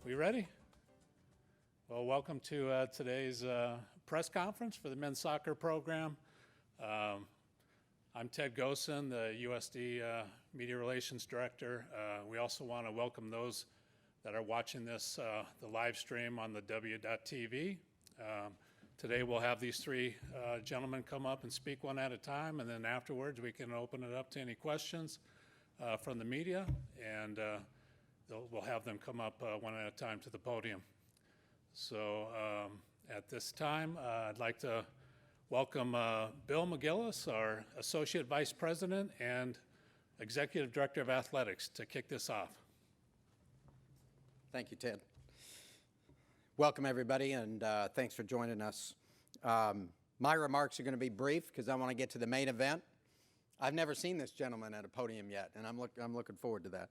We ready? Well, welcome to today's press conference for the men's soccer program. I'm Ted Gosen, the USD Media Relations Director. We also want to welcome those that are watching this, the live stream on the W.TV. Today we'll have these three gentlemen come up and speak one at a time, and then afterwards we can open it up to any questions from the media, and we'll have them come up one at a time to the podium. So at this time, I'd like to welcome Bill McGillis, our Associate Vice President and Executive Director of Athletics, to kick this off. Thank you, Ted. Welcome, everybody, and thanks for joining us. My remarks are going to be brief because I want to get to the main event. I've never seen this gentleman at a podium yet, and I'm looking forward to that.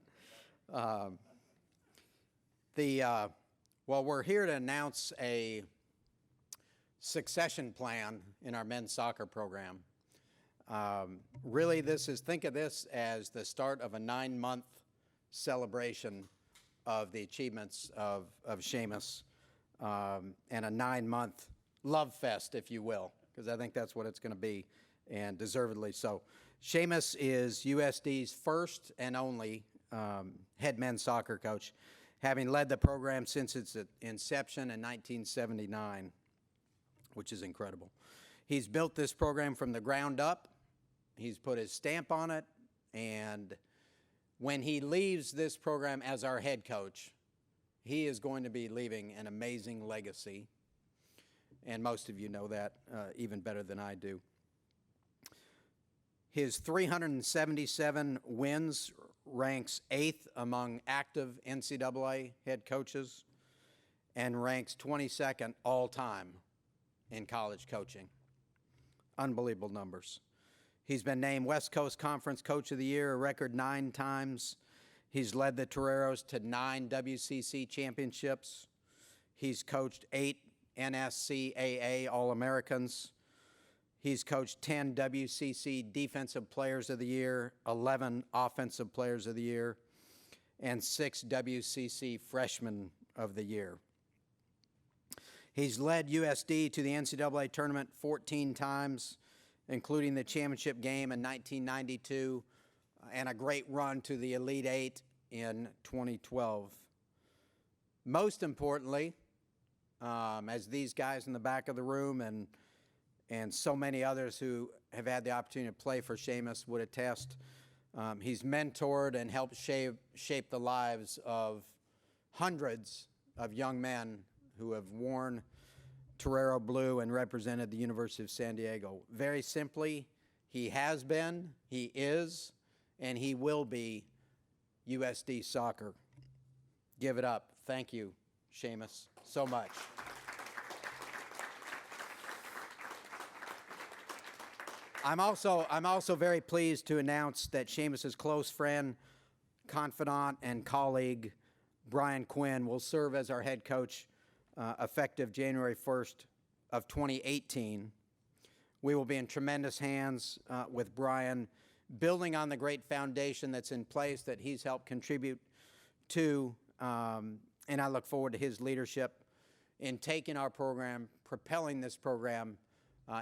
Well, we're here to announce a succession plan in our men's soccer program. Really, think of this as the start of a 9-month celebration of the achievements of Seamus, and a 9-month love fest, if you will, because I think that's what it's going to be, and deservedly so. Seamus is USD's first and only head men's soccer coach, having led the program since its inception in 1979, which is incredible. He's built this program from the ground up. He's put his stamp on it, and when he leaves this program as our head coach, he is going to be leaving an amazing legacy, and most of you know that even better than I do. His 377 wins ranks 8th among active NCAA head coaches and ranks 22nd all-time in college coaching. Unbelievable numbers. He's been named West Coast Conference Coach of the Year a record 9 times. He's led the Toreros to 9 WCC championships. He's coached 8 NSCAA All-Americans. He's coached 10 WCC Defensive Players of the Year, 11 Offensive Players of the Year, and 6 WCC Freshmen of the Year. He's led USD to the NCAA tournament 14 times, including the championship game in 1992 and a great run to the Elite Eight in 2012. Most importantly, as these guys in the back of the room and so many others who have had the opportunity to play for Seamus would attest, he's mentored and helped shape the lives of hundreds of young men who have worn Torero blue and represented the University of San Diego. Very simply, he has been, he is, and he will be USD soccer. Give it up. Thank you, Seamus, so much. I'm also very pleased to announce that Seamus's close friend, confidant, and colleague, Brian Quinn, will serve as our head coach effective January 1st of 2018. We will be in tremendous hands with Brian, building on the great foundation that's in place that he's helped contribute to, and I look forward to his leadership in taking our program, propelling this program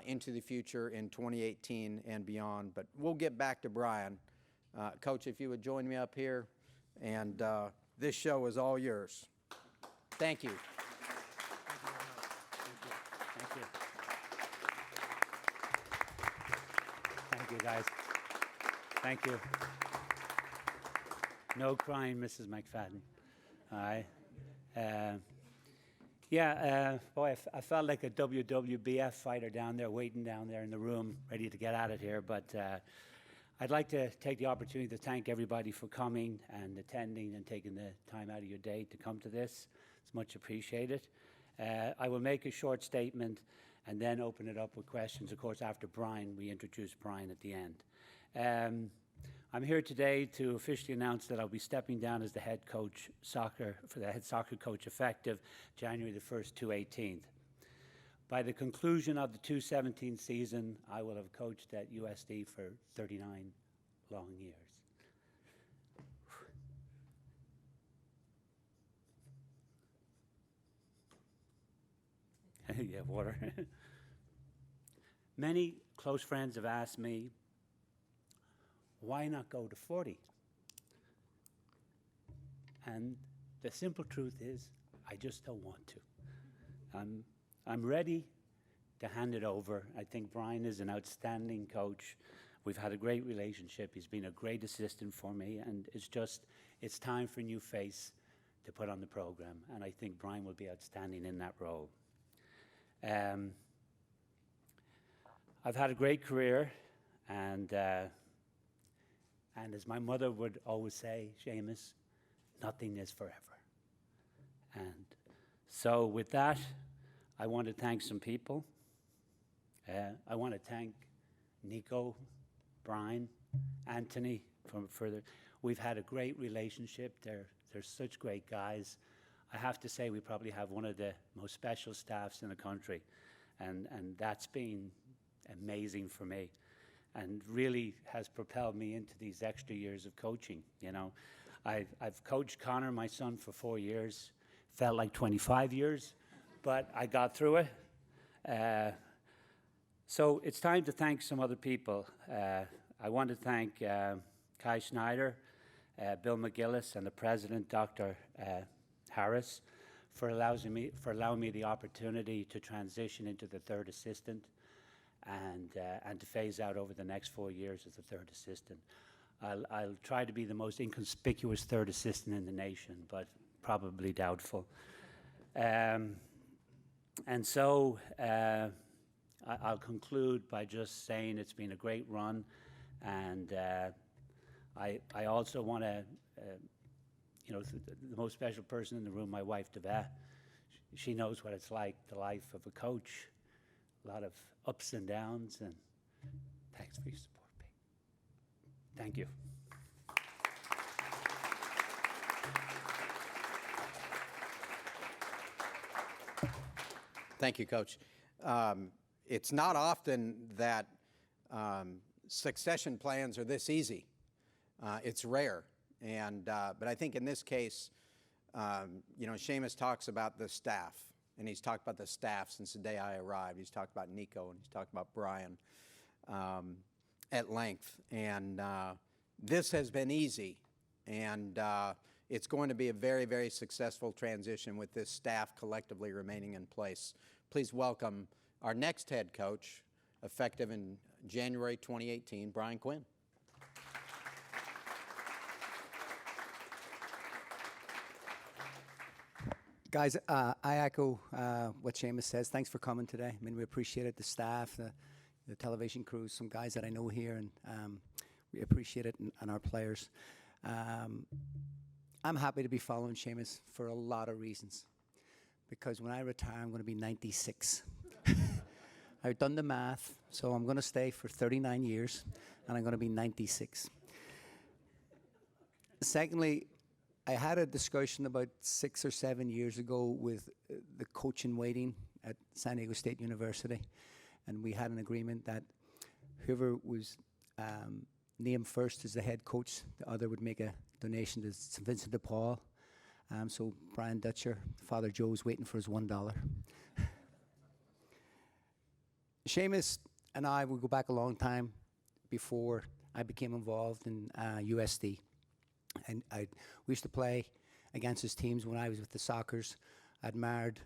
into the future in 2018 and beyond. But we'll get back to Brian. Coach, if you would join me up here, and this show is all yours. Thank you. Thank you. Thank you, guys. Thank you. No crying, Mrs. McFadden. All right. Boy, I felt like a WWBF fighter down there, waiting down there in the room, ready to get at it here. But I'd like to take the opportunity to thank everybody for coming and attending and taking the time out of your day to come to this. It's much appreciated. I will make a short statement and then open it up with questions. Of course, after Brian, we introduce Brian at the end. I'm here today to officially announce that I'll be stepping down as the head coach for the head soccer coach effective January the 1st to 18th. By the conclusion of the 2017 season, I will have coached at USD for 39 long years. Yeah, water. Many close friends have asked me, why not go to 40? And the simple truth is, I just don't want to. I'm ready to hand it over. I think Brian is an outstanding coach. We've had a great relationship. He's been a great assistant for me, and it's time for a new face to put on the program, and I think Brian will be outstanding in that role. I've had a great career, and as my mother would always say, Seamus, nothing is forever. And so with that, I want to thank some people. I want to thank Nico, Brian, Anthony we've had a great relationship. They're such great guys. I have to say we probably have one of the most special staffs in the country, and that's been amazing for me and really has propelled me into these extra years of coaching. You know, I've coached Connor, my son, for 4 years. Felt like 25 years, but I got through it. So it's time to thank some other people. I want to thank Kai Schneider, Bill McGillis, and the president, Dr. Harris, for allowing me the opportunity to transition into the third assistant and to phase out over the next 4 years as the third assistant. I'll try to be the most inconspicuous third assistant in the nation, but probably doubtful. And so I'll conclude by just saying it's been a great run, and I also want to, the most special person in the room, my wife, Deva, she knows what it's like, the life of a coach, a lot of ups and downs, and thanks for your support, babe. Thank you. Thank you, Coach. It's not often that succession plans are this easy. It's rare, but I think in this case, Seamus talks about the staff, and he's talked about the staff since the day I arrived. He's talked about Nico, and he's talked about Brian at length, and this has been easy, and it's going to be a very, very successful transition with this staff collectively remaining in place. Please welcome our next head coach, effective in January 2018, Brian Quinn. Guys, I echo what Seamus says. Thanks for coming today. I mean, we appreciate it, the staff, the television crews, some guys that I know here, and we appreciate it, and our players. I'm happy to be following Seamus for a lot of reasons, because when I retire, I'm going to be 96. I've done the math, so I'm going to stay for 39 years, and I'm going to be 96. Secondly, I had a discussion about 6 or 7 years ago with the coach in waiting at San Diego State University, and we had an agreement that whoever was named first as the head coach, the other would make a donation to St. Vincent de Paul. So Brian Dutcher, Father Joe's waiting for his $1. Seamus and I will go back a long time before I became involved in USD. And we used to play against his teams when I was with the Soccers. I admired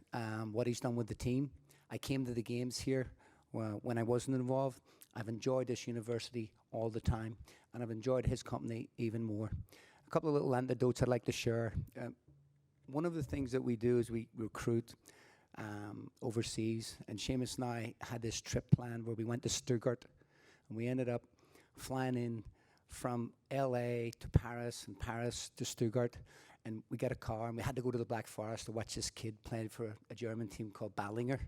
what he's done with the team. I came to the games here when I wasn't involved. I've enjoyed this university all the time, and I've enjoyed his company even more. A couple of little anecdotes I'd like to share. One of the things that we do is we recruit overseas, and Seamus and I had this trip planned where we went to Stuttgart, and we ended up flying in from LA to Paris and Paris to Stuttgart, and we got a car, and we had to go to the Black Forest to watch this kid playing for a German team called Ballinger.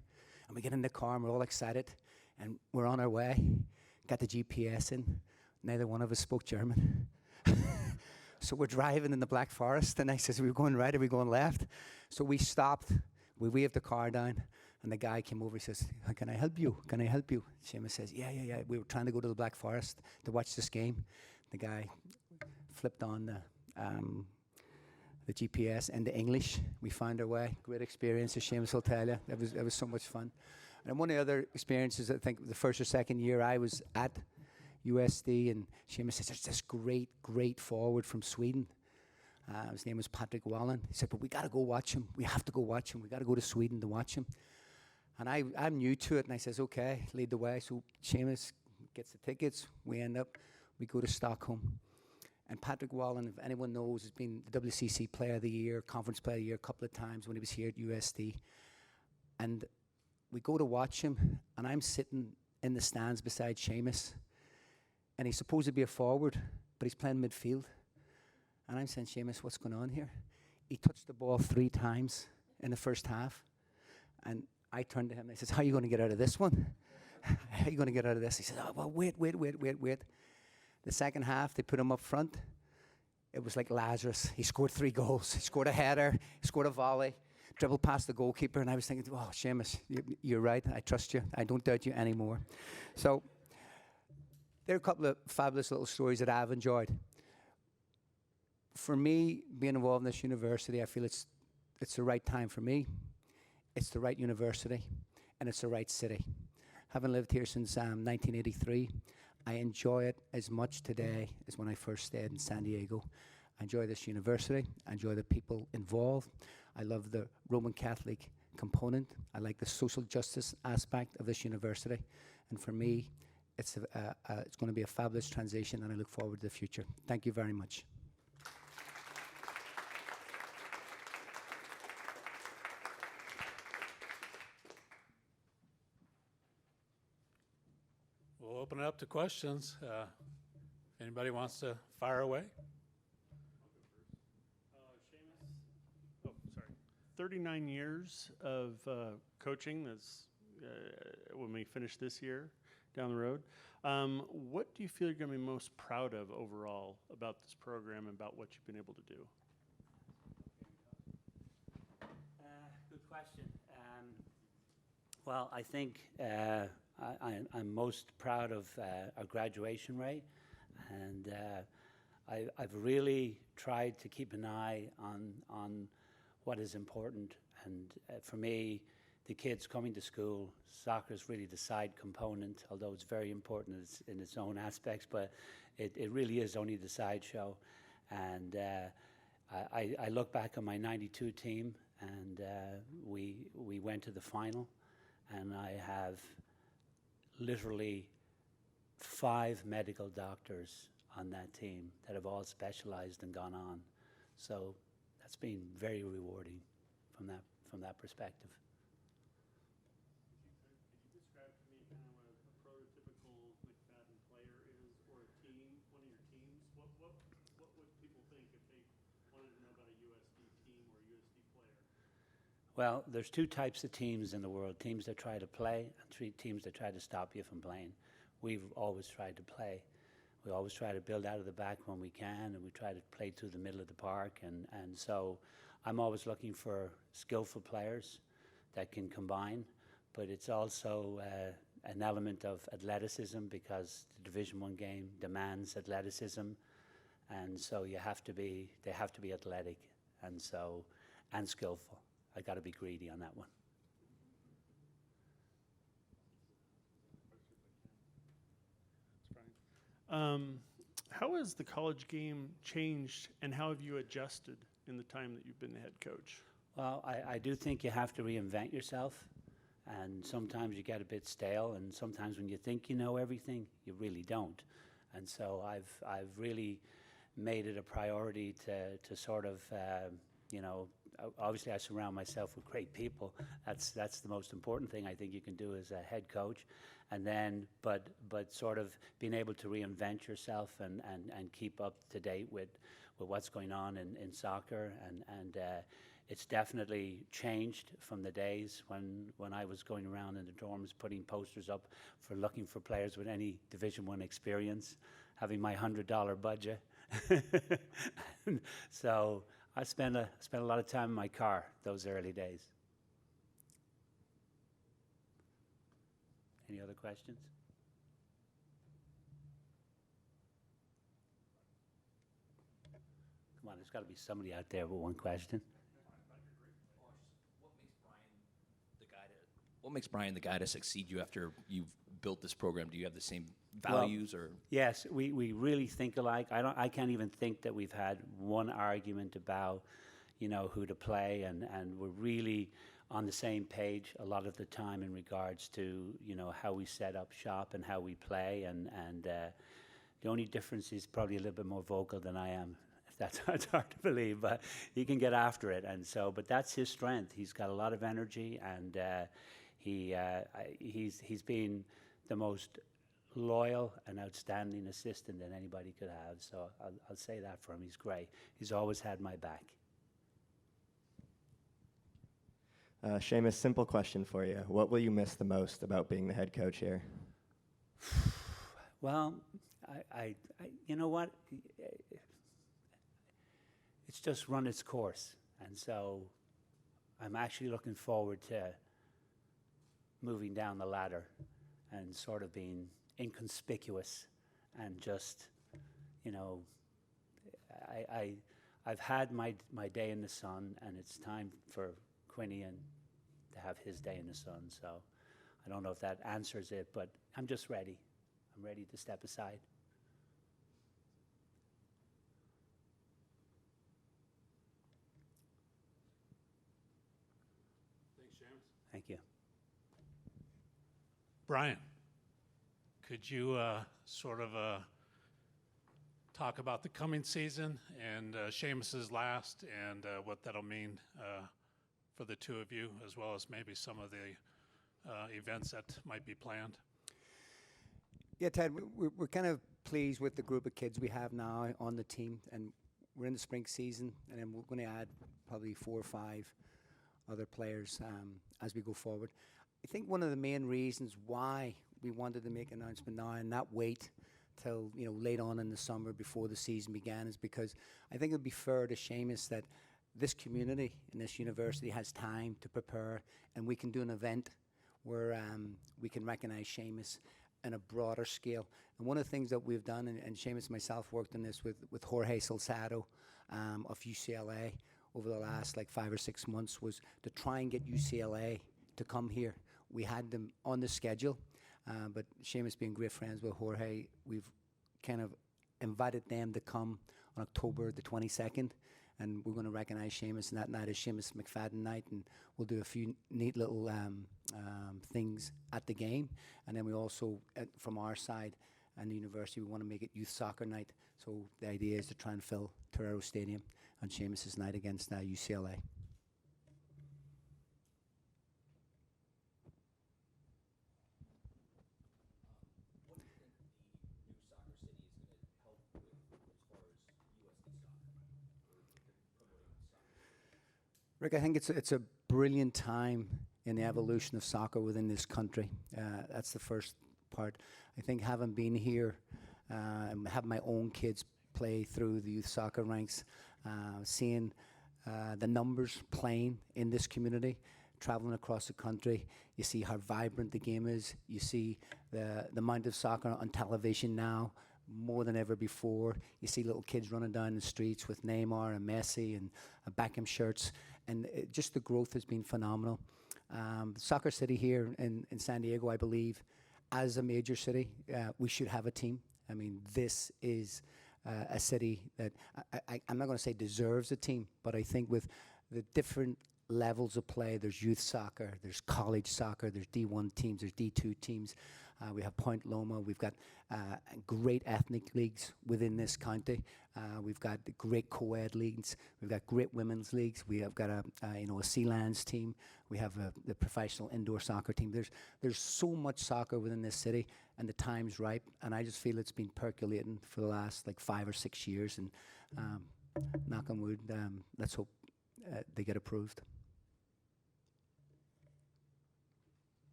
And we get in the car, and we're all excited, and we're on our way, got the GPS in, neither one of us spoke German. So we're driving in the Black Forest, and I says, are we going right, are we going left? So we stopped, we waved the car down, and the guy came over, he says, can I help you? Can I help you? Seamus says, yeah. We were trying to go to the Black Forest to watch this game. The guy flipped on the GPS and the English. We found our way. Great experience, as Seamus will tell you. It was so much fun. And one of the other experiences, I think the first or second year I was at USD, and Seamus says, there's this great forward from Sweden. His name was Patrick Wallen. He said, but we got to go watch him. We have to go watch him. We got to go to Sweden to watch him. And I'm new to it, and I says, okay, lead the way. So Seamus gets the tickets. We go to Stockholm. And Patrick Wallen, if anyone knows, has been the WCC Player of the Year, Conference Player of the Year a couple of times when he was here at USD. And we go to watch him, and I'm sitting in the stands beside Seamus. And he's supposed to be a forward, but he's playing midfield. And I'm saying, Seamus, what's going on here? He touched the ball 3 times in the first half. And I turned to him and I says, how are you going to get out of this one? How are you going to get out of this? He said, oh, well, wait. The second half, they put him up front. It was like Lazarus. He scored 3 goals. He scored a header. He scored a volley. Dribbled past the goalkeeper. And I was thinking, oh, Seamus, you're right. I trust you. I don't doubt you anymore. So there are a couple of fabulous little stories that I've enjoyed. For me, being involved in this university, I feel it's the right time for me. It's the right university. And it's the right city. Having lived here since 1983, I enjoy it as much today as when I first stayed in San Diego. I enjoy this university. I enjoy the people involved. I love the Roman Catholic component. I like the social justice aspect of this university. And for me, it's going to be a fabulous transition, and I look forward to the future. Thank you very much. We'll open it up to questions. If anybody wants to fire away? Seamus? Oh, sorry. 39 years of coaching. That's when we finish this year down the road. What do you feel you're going to be most proud of overall about this program and about what you've been able to do? Good question. Well, I think I'm most proud of our graduation rate, and I've really tried to keep an eye on what is important. And for me, the kids coming to school, soccer is really the side component, although it's very important in its own aspects, but it really is only the sideshow. And I look back on my '92 team, and we went to the final, and I have literally 5 medical doctors on that team that have all specialized and gone on. So that's been very rewarding from that perspective. Could you describe to me kind of what a prototypical McFadden player is, or a team, one of your teams? What would people think if they wanted to know about a USD team or a USD player? Well, there's 2 types of teams in the world: teams that try to play and 3 teams that try to stop you from playing. We've always tried to play. We always try to build out of the back when we can, and we try to play through the middle of the park. And so I'm always looking for skillful players that can combine, but it's also an element of athleticism, because the Division I game demands athleticism, and so they have to be athletic and skillful. I got to be greedy on that one. How has the college game changed, and how have you adjusted in the time that you've been the head coach? Well, I do think you have to reinvent yourself, and sometimes you get a bit stale, and sometimes when you think you know everything, you really don't. And so I've really made it a priority to sort of, obviously I surround myself with great people. That's the most important thing I think you can do as a head coach. And then, but sort of being able to reinvent yourself and keep up to date with what's going on in soccer. And it's definitely changed from the days when I was going around in the dorms putting posters up for looking for players with any Division I experience, having my $100 budget. So I spent a lot of time in my car those early days. Any other questions? Come Come on, there's got to be somebody out there with one question. What makes Brian the guy to succeed you after you've built this program? Do you have the same Well, values or? Yes, we really think alike. I can't even think that we've had one argument about, who to play, and we're really on the same page a lot of the time in regards to, how we set up shop and how we play, and the only difference is probably a little bit more vocal than I am. That's hard to believe, but he can get after it, and so. But that's his strength. He's got a lot of energy, and he's been the most loyal and outstanding assistant that anybody could have. So I'll say that for him. He's great. He's always had my back. Seamus, simple question for you. What will you miss the most about being the head coach here? Well, I you know what? It's just run its course, and so I'm actually looking forward to moving down the ladder and sort of being inconspicuous and just, I've had my day in the sun, and it's time for Quinnian to have his day in the sun. So I don't know if that answers it, but I'm just ready. I'm ready to step aside. Thanks, Seamus. Thank you. Brian, could you sort of talk about the coming season and Seamus's last, and what that'll mean for the two of you, as well as maybe some of the events that might be planned? Yeah, Ted, we're kind of pleased with the group of kids we have now on the team, and we're in the spring season, and then we're going to add probably 4 or 5 other players as we go forward. I think one of the main reasons why we wanted to make an announcement now and not wait till late on in the summer before the season began is because I think it would be fair to Seamus that this community and this university has time to prepare, and we can do an event where we can recognise Seamus on a broader scale. And one of the things that we've done, and Seamus and myself worked on this with Jorge Salcedo of UCLA over the last 5 or 6 months, was to try and get UCLA to come here. We had them on the schedule, but Seamus being great friends with Jorge, we've kind of invited them to come on October the 22nd, and we're going to recognize Seamus, and that night is Seamus McFadden night, and we'll do a few neat little things at the game. And then we also, from our side and the university, we want to make it youth soccer night. So the idea is to try and fill Toreros Stadium on Seamus's night against UCLA. Rick, I think it's a brilliant time in the evolution of soccer within this country. That's the first part. I think having been here and have my own kids play through the youth soccer ranks, seeing the numbers playing in this community, traveling across the country, you see how vibrant the game is. You see the amount of soccer on television now, more than ever before. You see little kids running down the streets with Neymar and Messi and Beckham shirts, and just the growth has been phenomenal. Soccer City here in San Diego, I believe, as a major city, we should have a team. I mean, this is a city that I'm not going to say deserves a team, but I think with the different levels of play, there's youth soccer, there's college soccer, there's D1 teams, there's D2 teams. We have Point Loma. We've got great ethnic leagues within this county. We've got great co-ed leagues. We've got great women's leagues. We have got a Sealands team. We have the professional indoor soccer team. There's so much soccer within this city, and the time's ripe. And I just feel it's been percolating for the last 5 or 6 years. And knock on wood, let's hope they get approved.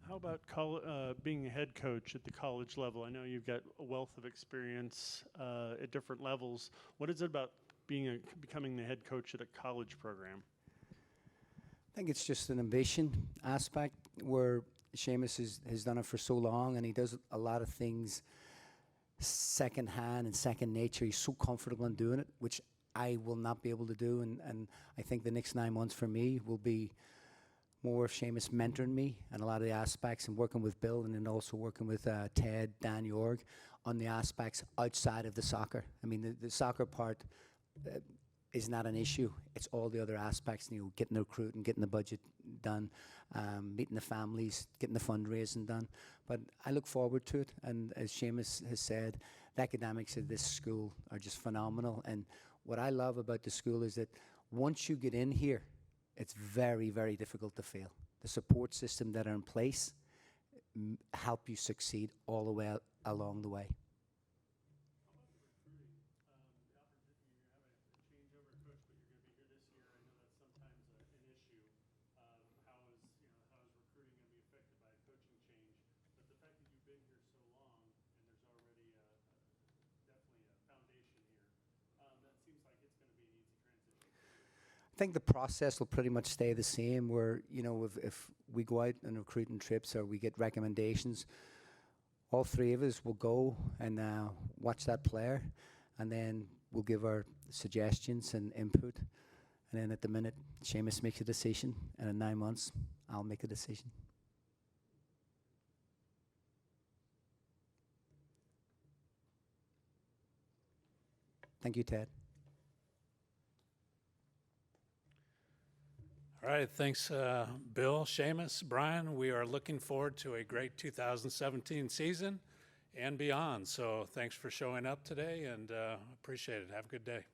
How about being a head coach at the college level? I know you've got a wealth of experience at different levels. What is it about becoming the head coach at a college program? I think it's just an ambition aspect where Seamus has done it for so long, and he does a lot of things second hand and second nature. He's so comfortable in doing it, which I will not be able to do. And I think the next 9 months for me will be more of Seamus mentoring me and a lot of the aspects and working with Bill and then also working with Ted, Dan Yorg on the aspects outside of the soccer. I mean, the soccer part is not an issue. It's all the other aspects, you know, getting the recruiting, getting the budget done, meeting the families, getting the fundraising done. But I look forward to it. And as Seamus has said, the academics of this school are just phenomenal. And what I love about the school is that once you get in here, it's very, very difficult to fail. The support system that are in place help you succeed all the way along the way. I think the process will pretty much stay the same where, you know, if we go out on recruiting trips or we get recommendations, all three of us will go and watch that player, and then we'll give our suggestions and input. And then at the minute, Seamus makes a decision, and in 9 months, I'll make a decision. Thank you, Ted. All right, thanks, Bill, Seamus, Brian. We are looking forward to a great 2017 season and beyond. So thanks for showing up today, and appreciate it. Have a good day.